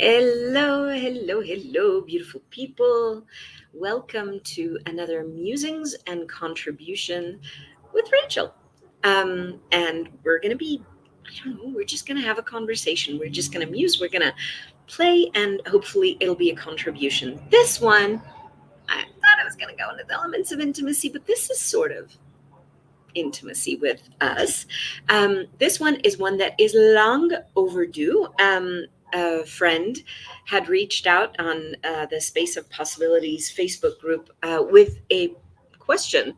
Hello, hello, hello, beautiful people. Welcome to another Musings and Contribution with Rachel. And we're going to be, I don't know, we're just going to have a conversation. We're just going to muse, we're going to play, and hopefully it'll be a contribution. This one, I thought I was going to go into the elements of intimacy, but this is sort of intimacy with us. This one is one that is long overdue. A friend had reached out on the Space of Possibilities Facebook group with a question.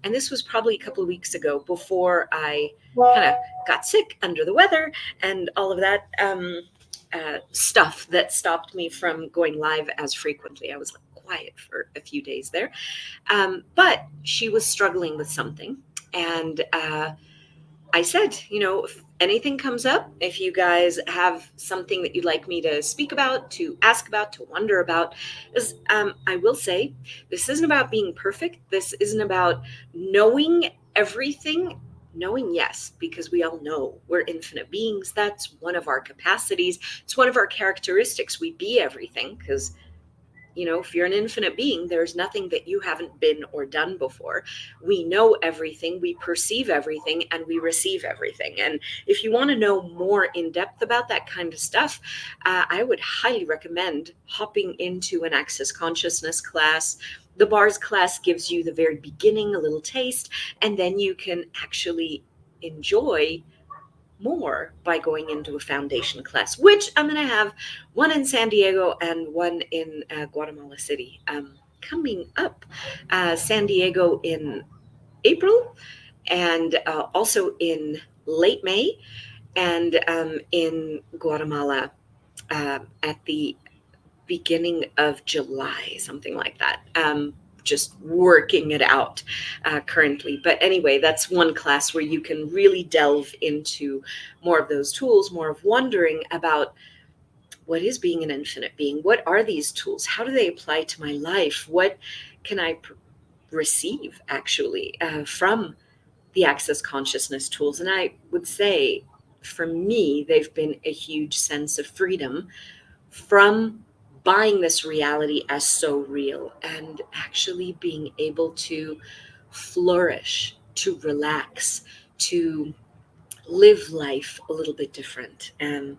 And this was probably a couple of weeks ago before I kind of got sick, under the weather, and all of that stuff that stopped me from going live as frequently. I was quiet for a few days there. But she was struggling with something. And I said, if anything comes up, if you guys have something that you'd like me to speak about, to ask about, to wonder about, I will say, this isn't about being perfect. This isn't about knowing everything. Knowing, yes, because we all know we're infinite beings. That's one of our capacities. It's one of our characteristics. We be everything because if you're an infinite being, there's nothing that you haven't been or done before. We know everything, we perceive everything, and we receive everything. And if you want to know more in depth about that kind of stuff, I would highly recommend hopping into an Access Consciousness class. The bars class gives you the very beginning, a little taste, and then you can actually enjoy more by going into a foundation class, which I'm going to have one in San Diego and one in Guatemala City coming up. San Diego in April, and also in late May, and in Guatemala at the beginning of July, something like that. Just working it out currently. But anyway, that's one class where you can really delve into more of those tools, more of wondering about what is being an infinite being? What are these tools? How do they apply to my life? What can I receive actually from the Access Consciousness tools? And I would say, for me, they've been a huge sense of freedom from buying this reality as so real and actually being able to flourish, to relax, to live life a little bit different. And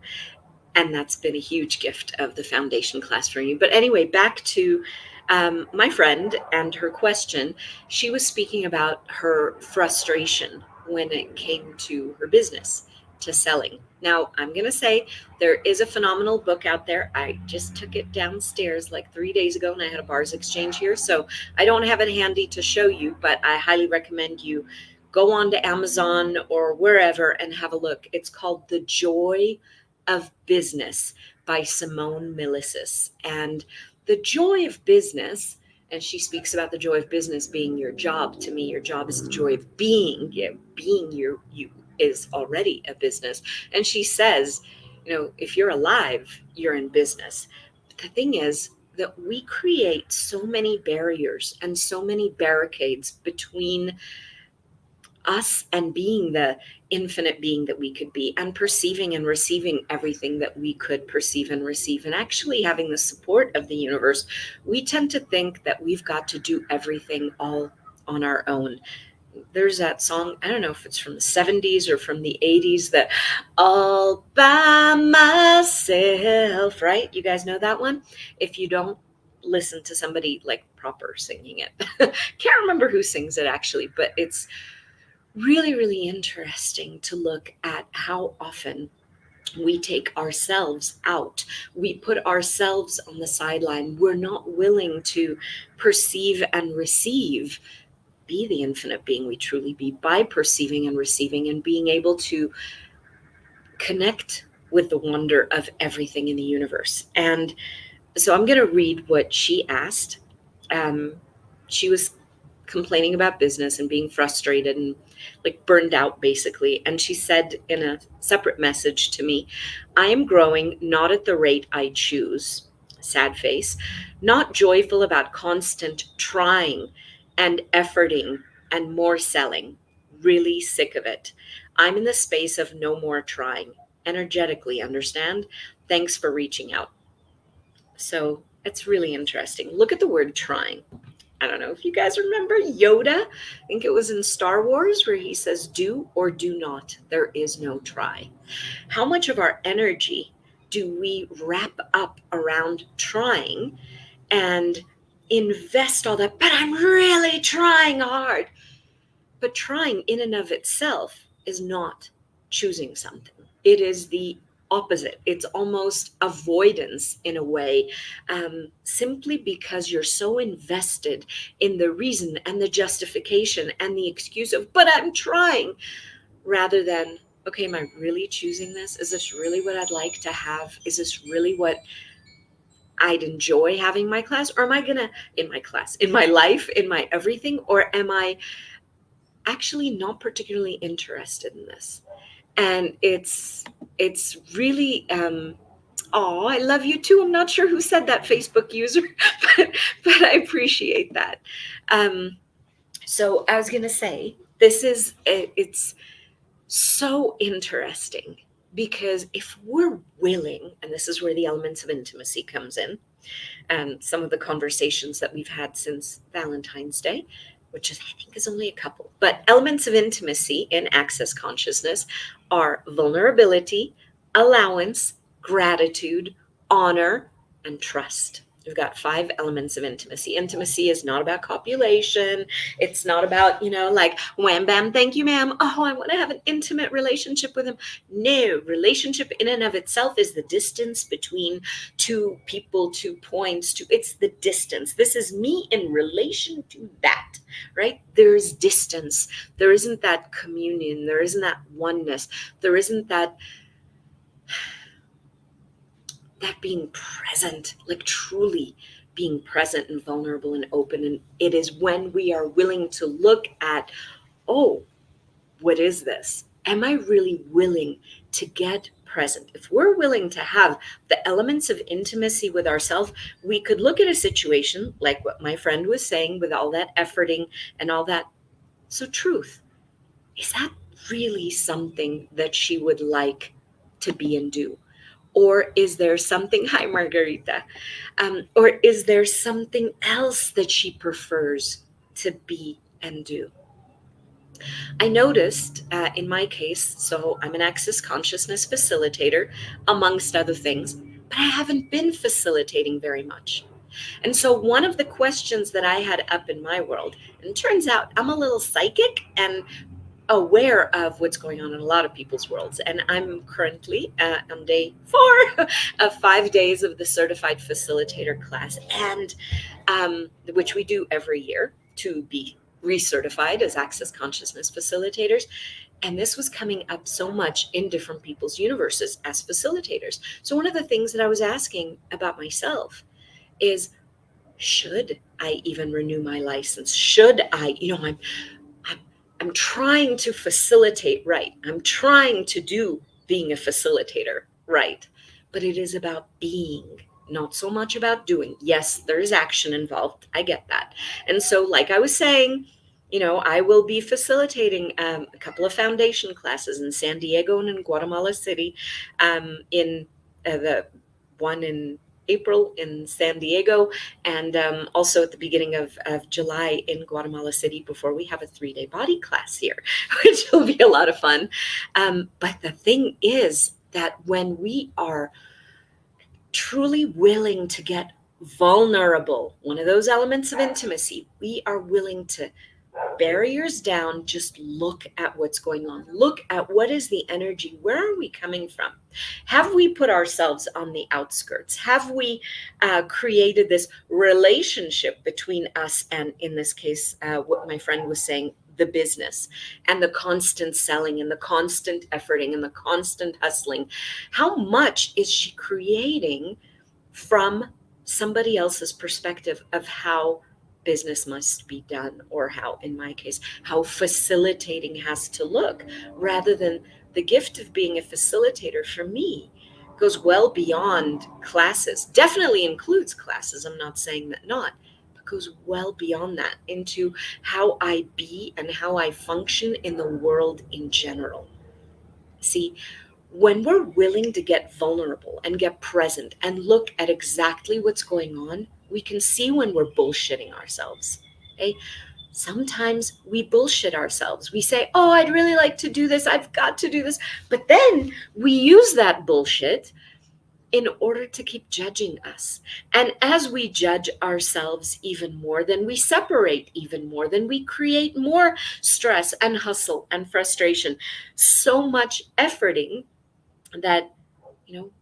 that's been a huge gift of the foundation class for me. But anyway, back to my friend and her question. She was speaking about her frustration when it came to her business, to selling. Now, I'm going to say there is a phenomenal book out there. I just took it downstairs like 3 days ago, and I had a bars exchange here. So I don't have it handy to show you, but I highly recommend you go on to Amazon or wherever and have a look. It's called The Joy of Business by Simone Milasas. And the joy of business, and she speaks about the joy of business being your job. To me, your job is the joy of being. Being you is already a business. And she says, if you're alive, you're in business. But the thing is that we create so many barriers and so many barricades between us and being the infinite being that we could be, and perceiving and receiving everything that we could perceive and receive, and actually having the support of the universe. We tend to think that we've got to do everything all on our own. There's that song, I don't know if it's from the 70s or from the 80s, that all by myself, right? You guys know that one? If you don't, listen to somebody like proper singing it. Can't remember who sings it actually, but it's really, really interesting to look at how often we take ourselves out. We put ourselves on the sideline. We're not willing to perceive and receive, be the infinite being we truly be, by perceiving and receiving and being able to connect with the wonder of everything in the universe. And so I'm going to read what she asked. She was complaining about business and being frustrated and like burned out basically. And she said in a separate message to me, I am growing not at the rate I choose, sad face, not joyful about constant trying and efforting and more selling, really sick of it. I'm in the space of no more trying, energetically, understand? Thanks for reaching out. So it's really interesting. Look at the word trying. I don't know if you guys remember Yoda. I think it was in Star Wars where he says, do or do not. There is no try. How much of our energy do we wrap up around trying and invest all that? But I'm really trying hard. But trying in and of itself is not choosing something. It is the opposite. It's almost avoidance in a way, simply because you're so invested in the reason and the justification and the excuse of, but I'm trying, rather than, okay, am I really choosing this? Is this really what I'd like to have? Is this really what I'd enjoy having my class? Or am I gonna, in my class, in my life, in my everything? Or am I actually not particularly interested in this? And it's really, oh, I love you too. I'm not sure who said that, Facebook user, but I appreciate that. So I was gonna say, it's so interesting, because if we're willing, and this is where the elements of intimacy comes in, and some of the conversations that we've had since Valentine's Day, which is, I think, is only a couple. But elements of intimacy in access consciousness are vulnerability, allowance, gratitude, honor, and trust. We've got 5 elements of intimacy. Intimacy is not about copulation. It's not about, like, wham, bam, thank you, ma'am. Oh, I want to have an intimate relationship with him. No, relationship in and of itself is the distance between two people, 2 points. It's the distance. This is me in relation to that, right? There's distance. There isn't that communion. There isn't that oneness. There isn't that being present, like truly being present and vulnerable and open. And it is when we are willing to look at, oh, what is this? Am I really willing to get present? If we're willing to have the elements of intimacy with ourselves, we could look at a situation like what my friend was saying, with all that efforting and all that. So, truth, is that really something that she would like to be and do? Or is there something, hi Margarita, or is there something else that she prefers to be and do? I noticed, in my case, so I'm an access consciousness facilitator, amongst other things, but I haven't been facilitating very much. And so one of the questions that I had up in my world, and it turns out I'm a little psychic and aware of what's going on in a lot of people's worlds. And I'm currently on day 4 of 5 days of the certified facilitator class, and which we do every year to be recertified as access consciousness facilitators. And this was coming up so much in different people's universes as facilitators. So one of the things that I was asking about myself is, should I even renew my license? Should I, I'm trying to facilitate right. I'm trying to do being a facilitator right. But it is about being, not so much about doing. Yes, there is action involved. I get that. And so, like I was saying, I will be facilitating a couple of foundation classes in San Diego and in Guatemala City, in the one in April in San Diego, and also at the beginning of July in Guatemala City, before we have a 3-day body class here, which will be a lot of fun. But the thing is that when we are truly willing to get vulnerable, one of those elements of intimacy, we are willing to barriers down, just look at what's going on. Look at what is the energy. Where are we coming from? Have we put ourselves on the outskirts? Have we created this relationship between us and, in this case, what my friend was saying, the business, and the constant selling and the constant efforting and the constant hustling? How much is she creating from somebody else's perspective of how business must be done, or how, in my case, how facilitating has to look, rather than the gift of being a facilitator for me goes well beyond classes. Definitely includes classes, I'm not saying that not, but goes well beyond that into how I be and how I function in the world in general. See, When we're willing to get vulnerable and get present and look at exactly what's going on, we can see when we're bullshitting ourselves. Okay? Sometimes we bullshit ourselves. We say, oh, I'd really like to do this. I've got to do this. But then we use that bullshit in order to keep judging us. And as we judge ourselves even more, then we separate even more, then we create more stress and hustle and frustration. So much efforting that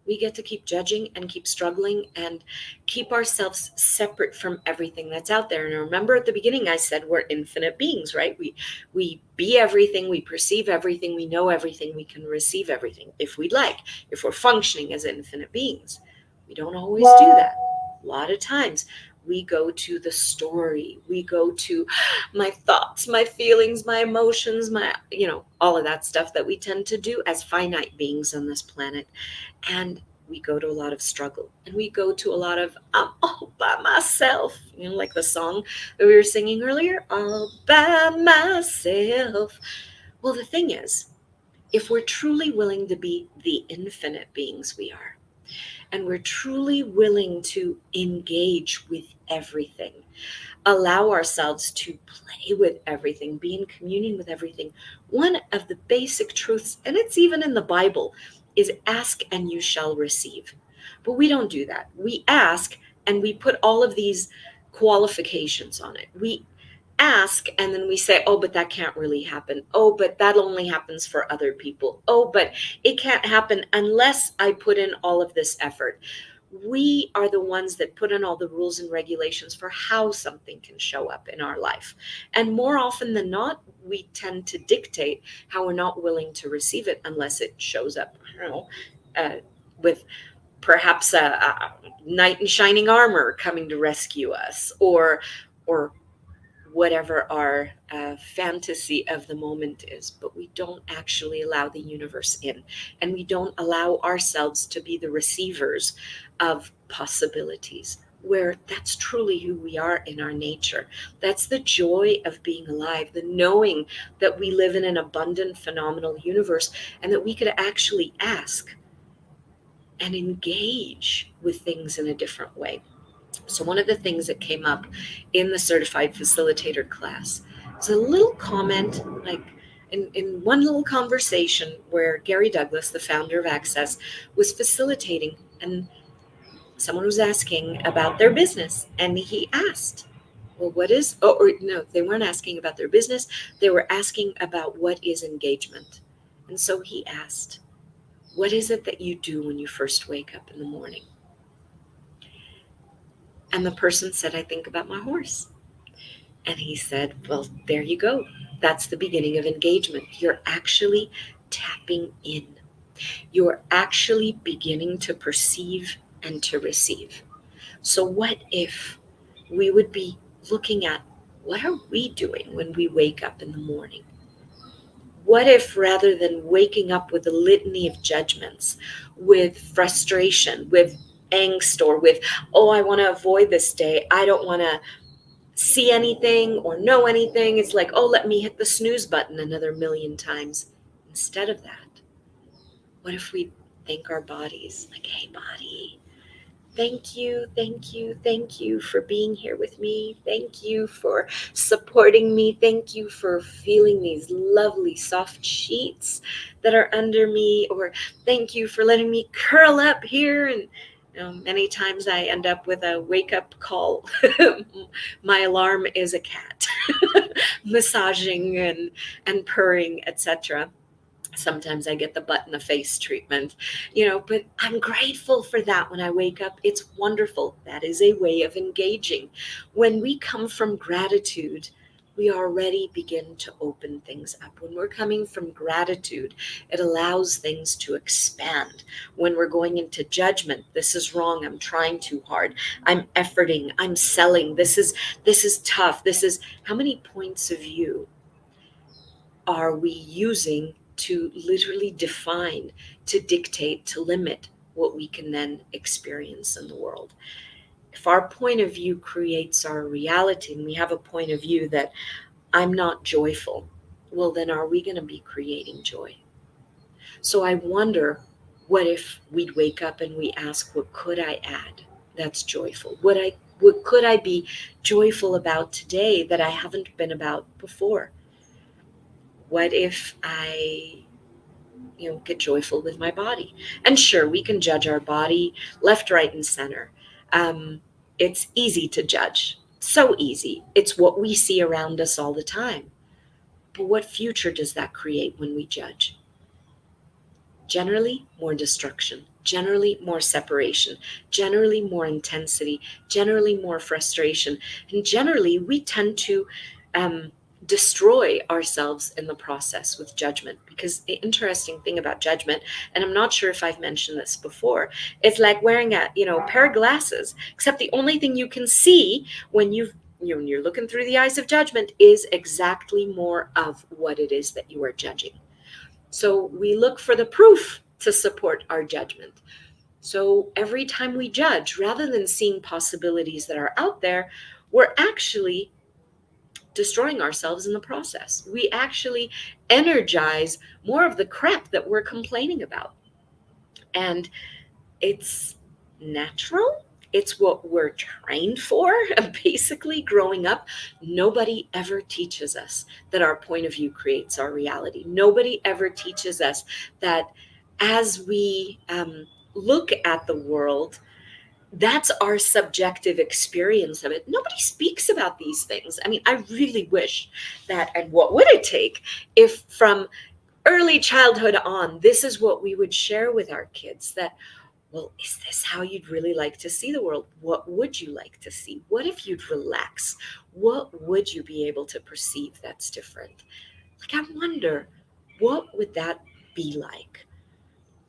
we get to keep judging and keep struggling and keep ourselves separate from everything that's out there. And remember at the beginning I said we're infinite beings, right? We be everything, we perceive everything, we know everything, we can receive everything if we'd like, if we're functioning as infinite beings. We don't always do that. A lot of times we go to the story, we go to my thoughts, my feelings, my emotions, my all of that stuff that we tend to do as finite beings on this planet. And we go to a lot of struggle, and we go to a lot of I'm all by myself, like the song that we were singing earlier, all by myself. Well, the thing is, if we're truly willing to be the infinite beings we are, and we're truly willing to engage with everything, allow ourselves to play with everything, be in communion with everything, one of the basic truths, and it's even in the Bible, is ask and you shall receive. But we don't do that. We ask and we put all of these qualifications on it. We ask and then we say, oh, but that can't really happen. Oh, but that only happens for other people. Oh, but it can't happen unless I put in all of this effort. We are the ones that put in all the rules and regulations for how something can show up in our life. And more often than not, we tend to dictate how we're not willing to receive it unless it shows up, with perhaps a knight in shining armor coming to rescue us, or whatever our fantasy of the moment is. But we don't actually allow the universe in, and we don't allow ourselves to be the receivers of possibilities, where that's truly who we are in our nature. That's the joy of being alive, the knowing that we live in an abundant, phenomenal universe, and that we could actually ask and engage with things in a different way. So one of the things that came up in the certified facilitator class was a little comment, like in one little conversation where Gary Douglas, the founder of Access, was facilitating, and someone was asking about their business, and he asked, well, what is, oh, or no, they weren't asking about their business. They were asking about what is engagement. And so he asked, what is it that you do when you first wake up in the morning? And the person said, I think about my horse. And he said, well, there you go. That's the beginning of engagement. You're actually tapping in. You're actually beginning to perceive and to receive. So what if we would be looking at, what are we doing when we wake up in the morning? What if, rather than waking up with a litany of judgments, with frustration, with angst, or with, oh, I want to avoid this day, I don't want to see anything or know anything, it's like, oh, let me hit the snooze button another million times. Instead of that, what if we thank our bodies, like, hey, body, thank you, thank you, thank you for being here with me. Thank you for supporting me. Thank you for feeling these lovely soft sheets that are under me. Or thank you for letting me curl up here. And many times I end up with a wake up call. My alarm is a cat massaging and purring, etc. Sometimes I get the butt in the face treatment, but I'm grateful for that when I wake up. It's wonderful. That is a way of engaging. When we come from gratitude, we already begin to open things up. When we're coming from gratitude, it allows things to expand. When we're going into judgment, this is wrong, I'm trying too hard, I'm efforting, I'm selling, this is tough, this is, how many points of view are we using to literally define, to dictate, to limit what we can then experience in the world? If our point of view creates our reality, and we have a point of view that I'm not joyful, well, then are we going to be creating joy? So I wonder, what if we'd wake up and we ask, what could I add that's joyful? What could I be joyful about today that I haven't been about before? What if I, get joyful with my body? And sure, we can judge our body left, right, and center. Um, it's easy to judge. So easy. It's what we see around us all the time. But what future does that create when we judge? Generally, more destruction, generally, more separation, generally, more intensity, generally, more frustration. And generally, we tend to um, destroy ourselves in the process with judgment. Because the interesting thing about judgment, and I'm not sure if I've mentioned this before, it's like wearing a pair of glasses, except the only thing you can see when when you're looking through the eyes of judgment is exactly more of what it is that you are judging. So we look for the proof to support our judgment. So every time we judge, rather than seeing possibilities that are out there, we're actually destroying ourselves in the process. We actually energize more of the crap that we're complaining about. And it's natural. It's what we're trained for. Basically, growing up, nobody ever teaches us that our point of view creates our reality. Nobody ever teaches us that as we look at the world, that's our subjective experience of it. Nobody speaks about these things. I mean, I really wish that, and what would it take if from early childhood on, this is what we would share with our kids, that, well, is this how you'd really like to see the world? What would you like to see? What if you'd relax? What would you be able to perceive that's different? Like, I wonder, what would that be like?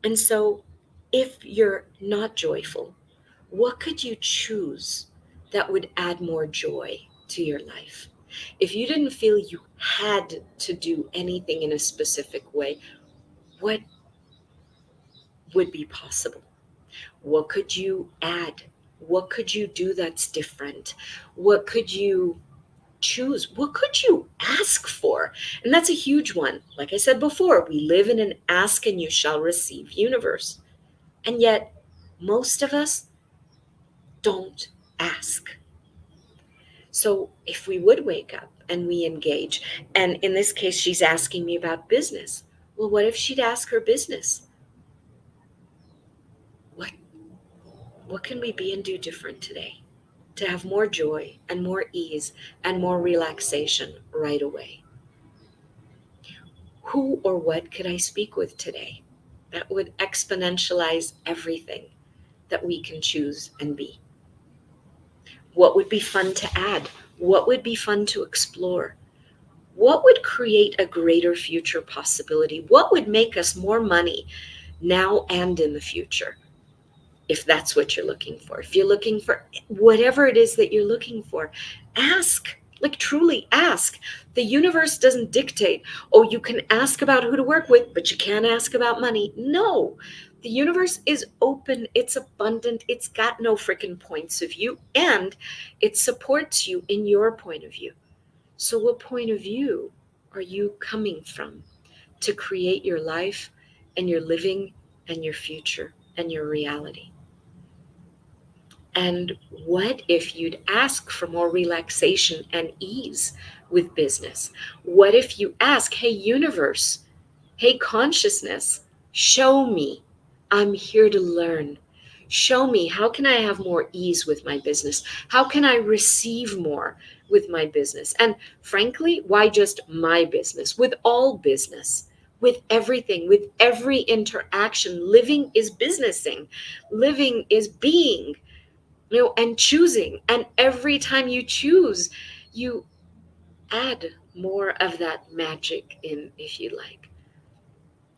And so, if you're not joyful, what could you choose that would add more joy to your life? If you didn't feel you had to do anything in a specific way, what would be possible? What could you add? What could you do that's different? What could you choose? What could you ask for? And that's a huge one. Like I said before, we live in an ask and you shall receive universe. And yet, most of us don't ask. So if we would wake up and we engage, and in this case, she's asking me about business. Well, what if she'd ask her business? What, what can we be and do different today to have more joy and more ease and more relaxation right away? Who or what could I speak with today that would exponentialize everything that we can choose and be? What would be fun to add? What would be fun to explore? What would create a greater future possibility? What would make us more money now and in the future? If that's what you're looking for, if you're looking for whatever it is that you're looking for, ask. Like, truly ask. The universe doesn't dictate, oh, you can ask about who to work with, but you can't ask about money. No, the universe is open, it's abundant, it's got no freaking points of view, and it supports you in your point of view. So what point of view are you coming from to create your life and your living and your future and your reality? And what if you'd ask for more relaxation and ease with business? What if you ask, hey, universe, hey, consciousness, show me. I'm here to learn. Show me, how can I have more ease with my business? How can I receive more with my business? And frankly, why just my business? With all business, with everything, with every interaction. Living is businessing, living is being, and choosing. And every time you choose, you add more of that magic in, if you like.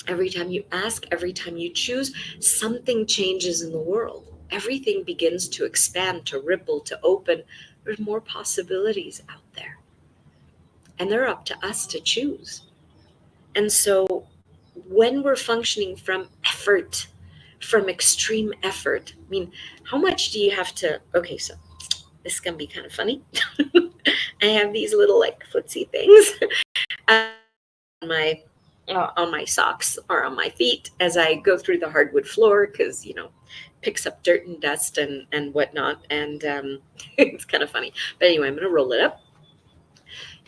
Every time you ask, every time you choose, something changes in the world. Everything begins to expand, to ripple, to open. There's more possibilities out there. And they're up to us to choose. And so when we're functioning from effort, from extreme effort, I mean, how much do you have to? Okay, so this is going to be kind of funny. I have these little like footsie things on my on my socks or on my feet as I go through the hardwood floor because, picks up dirt and dust and whatnot. And it's kind of funny. But anyway, I'm going to roll it up.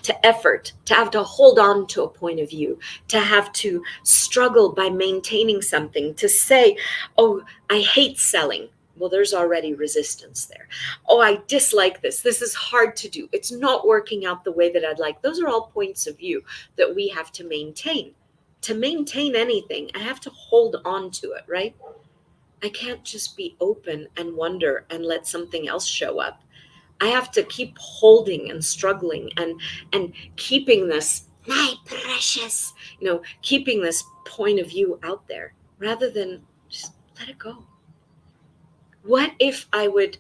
To effort, to have to hold on to a point of view, to have to struggle by maintaining something, to say, oh, I hate selling. Well, there's already resistance there. Oh, I dislike this. This is hard to do. It's not working out the way that I'd like. Those are all points of view that we have to maintain. To maintain anything, I have to hold on to it, right? I can't just be open and wonder and let something else show up. I have to keep holding and struggling and keeping this my precious, keeping this point of view out there rather than just let it go. What if I would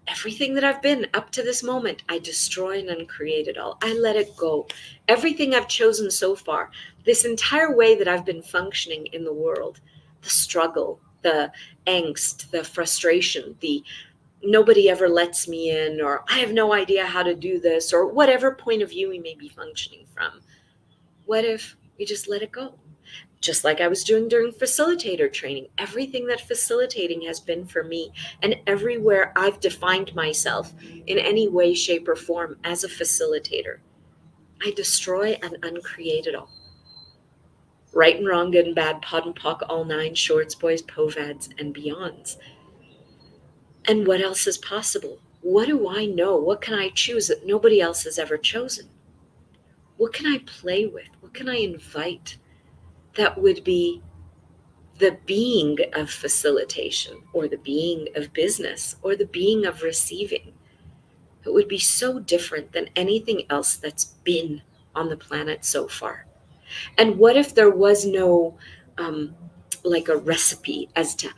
everything that I've been up to this moment, I destroy and uncreate it all. I let it go. Everything I've chosen so far, this entire way that I've been functioning in the world, the struggle, the angst, the frustration, the nobody ever lets me in, or I have no idea how to do this, or whatever point of view we may be functioning from. What if we just let it go? Just like I was doing during facilitator training, everything that facilitating has been for me, and everywhere I've defined myself in any way, shape, or form as a facilitator, I destroy and uncreate it all. Right and wrong, good and bad, pod and pock, all nine, shorts, boys, povads, and beyonds. And what else is possible? What do I know? What can I choose that nobody else has ever chosen? What can I play with? What can I invite that would be the being of facilitation, or the being of business, or the being of receiving? It would be so different than anything else that's been on the planet so far. And what if there was no like a recipe as to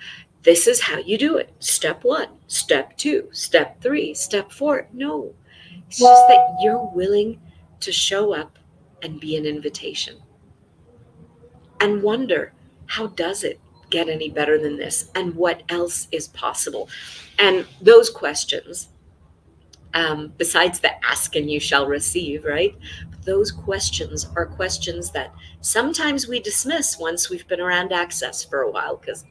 this is how you do it? Step 1, step 2, step 3, step 4. No, it's just that you're willing to show up and be an invitation and wonder, how does it get any better than this? And what else is possible? And those questions, besides the ask and you shall receive, right? Those questions are questions that sometimes we dismiss once we've been around access for a while, because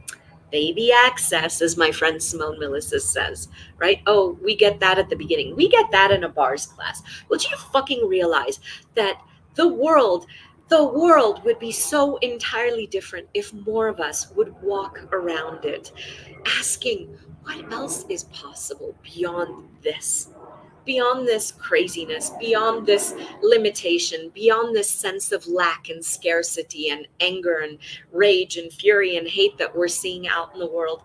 baby access, as my friend Simone Melissus says, right? Oh, we get that at the beginning. We get that in a bars class. Well, do you fucking realize that the world would be so entirely different if more of us would walk around it asking, what else is possible beyond this craziness, beyond this limitation, beyond this sense of lack and scarcity and anger and rage and fury and hate that we're seeing out in the world?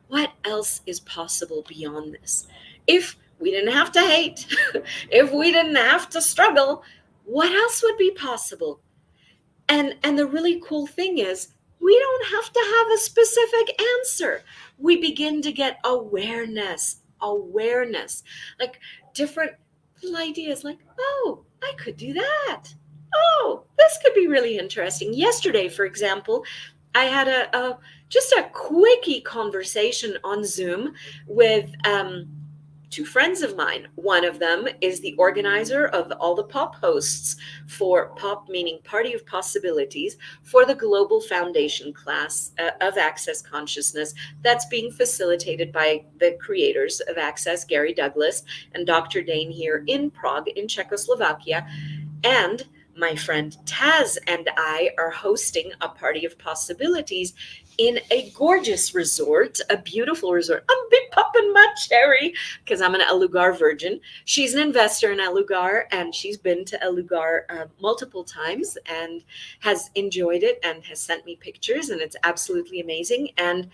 What else is possible beyond this? If we didn't have to hate, if we didn't have to struggle, what else would be possible? And the really cool thing is, we don't have to have a specific answer. We begin to get awareness, like different little ideas, like, oh, I could do that. Oh, this could be really interesting. Yesterday, for example, I had just a quickie conversation on Zoom with two friends of mine. One of them is the organizer of all the pop hosts for pop, meaning Party of Possibilities, for the Global Foundation class of Access Consciousness that's being facilitated by the creators of Access, Gary Douglas and Dr. Dain Heer in Prague, in Czechoslovakia. And my friend Taz and I are hosting a Party of Possibilities in a gorgeous resort, a beautiful resort. I'm be popping my cherry because I'm an El Lugar virgin. She's an investor in El Lugar, and she's been to El Lugar multiple times and has enjoyed it and has sent me pictures, and it's absolutely amazing. And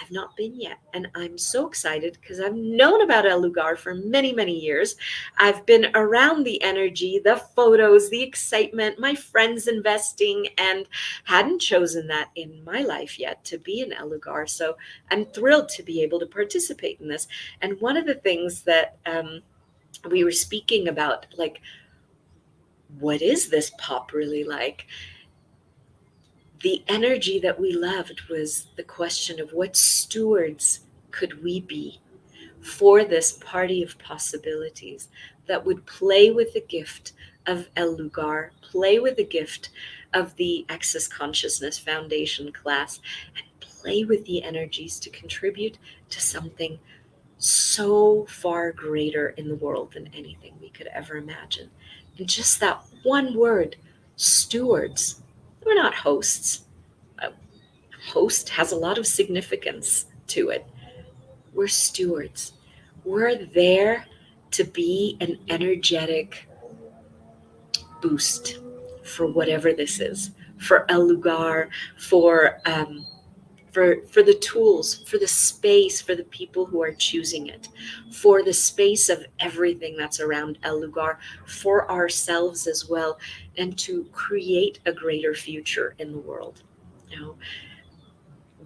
I've not been yet, and I'm so excited because I've known about El Lugar for many, many years. I've been around the energy, the photos, the excitement, my friends investing, and hadn't chosen that in my life yet to be in El Lugar. So I'm thrilled to be able to participate in this. And one of the things that we were speaking about, like, what is this pop really like? The energy that we loved was the question of what stewards could we be for this party of possibilities that would play with the gift of El Lugar, play with the gift of the Access Consciousness Foundation class and play with the energies to contribute to something so far greater in the world than anything we could ever imagine. And just that one word, stewards. We're not hosts. A host has a lot of significance to it. We're stewards. We're there to be an energetic boost for whatever this is, for a lugar, for for the tools, for the space, for the people who are choosing it, for the space of everything that's around El Lugar, for ourselves as well, and to create a greater future in the world. You know,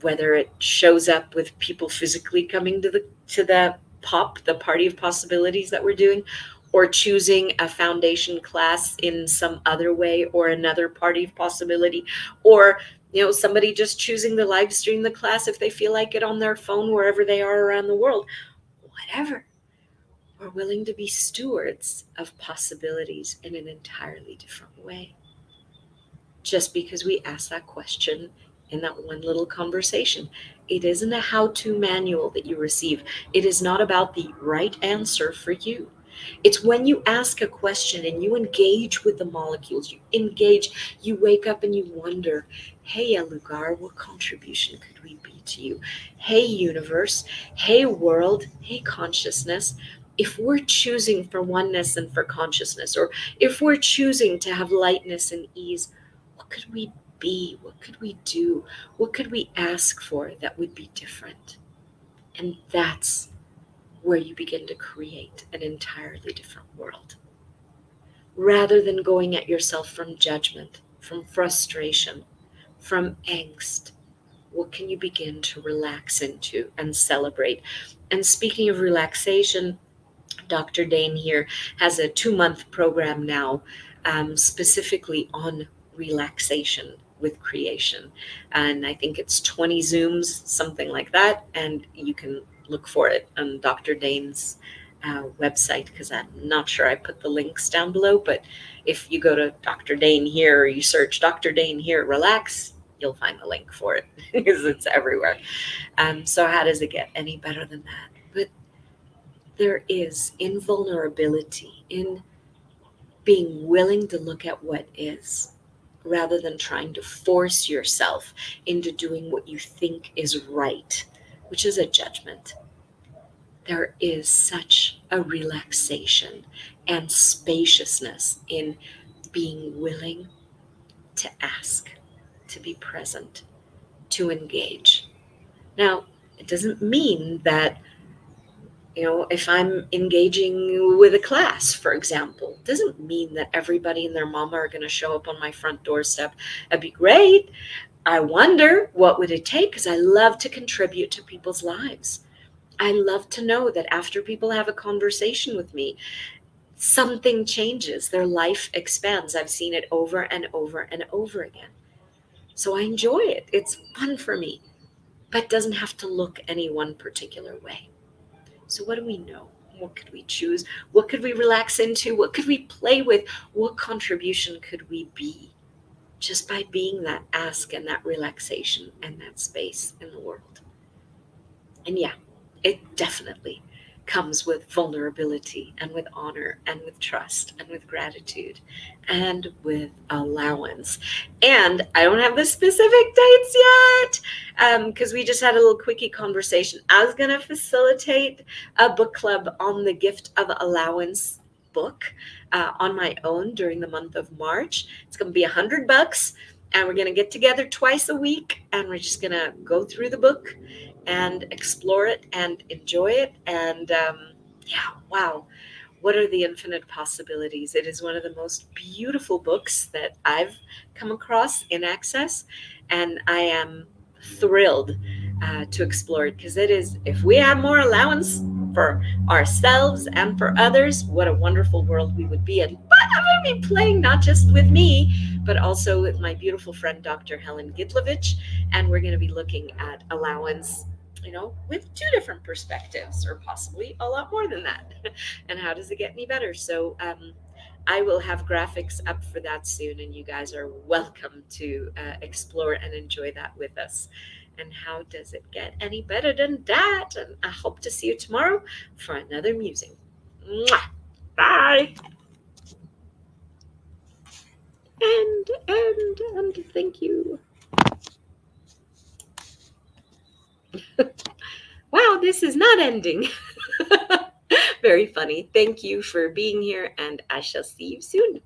whether it shows up with people physically coming to the party of possibilities that we're doing, or choosing a foundation class in some other way, or another party of possibility, or somebody just choosing to live stream the class if they feel like it on their phone wherever they are around the world. Whatever, we're willing to be stewards of possibilities in an entirely different way, just because we ask that question in that one little conversation. It isn't a how-to manual that you receive. It is not about the right answer for you. It's when you ask a question and you engage with the molecules, you engage, you wake up and you wonder, hey, Alugar, what contribution could we be to you? Hey, universe. Hey, world. Hey, consciousness. If we're choosing for oneness and for consciousness, or if we're choosing to have lightness and ease, what could we be? What could we do? What could we ask for that would be different? And that's where you begin to create an entirely different world. Rather than going at yourself from judgment, from frustration, from angst, what can you begin to relax into and celebrate? And speaking of relaxation, Dr. Dain Heer has a 2-month program now, specifically on relaxation with creation. And I think it's 20 Zooms, something like that. And you can look for it on Dr. Dain's website, because I'm not sure I put the links down below. But if you go to Dr. Dain Heer, or you search Dr. Dain Heer relax, you'll find the link for it because it's everywhere. So how does it get any better than that? But there is invulnerability in being willing to look at what is, rather than trying to force yourself into doing what you think is right, which is a judgment. There is such a relaxation and spaciousness in being willing to ask, to be present, to engage. Now, it doesn't mean that if I'm engaging with a class, for example, doesn't mean that everybody and their mama are going to show up on my front doorstep. That'd be great. I wonder what would it take, because I love to contribute to people's lives. I love to know that after people have a conversation with me, something changes, their life expands. I've seen it over and over and over again. So I enjoy it. It's fun for me, but it doesn't have to look any one particular way. So what do we know? What could we choose? What could we relax into? What could we play with? What contribution could we be just by being that ask and that relaxation and that space in the world? And yeah, it definitely comes with vulnerability and with honor and with trust and with gratitude and with allowance. And I don't have the specific dates yet, because we just had a little quickie conversation. I was going to facilitate a book club on the Gift of Allowance book on my own during the month of March. It's going to be $100, and we're going to get together twice a week, and we're just going to go through the book and explore it and enjoy it. And yeah, wow, what are the infinite possibilities? It is one of the most beautiful books that I've come across in Access, and I am thrilled to explore it, because it is, if we had more allowance for ourselves and for others, what a wonderful world we would be in. But I'm going to be playing not just with me, but also with my beautiful friend, Dr. Helen Gidlovich, and we're going to be looking at allowance, with 2 different perspectives, or possibly a lot more than that. And how does it get any better? So I will have graphics up for that soon, and you guys are welcome to explore and enjoy that with us. And how does it get any better than that? And I hope to see you tomorrow for another musing. Mwah! Bye. And thank you. Wow, this is not ending. Very funny. Thank you for being here, and I shall see you soon.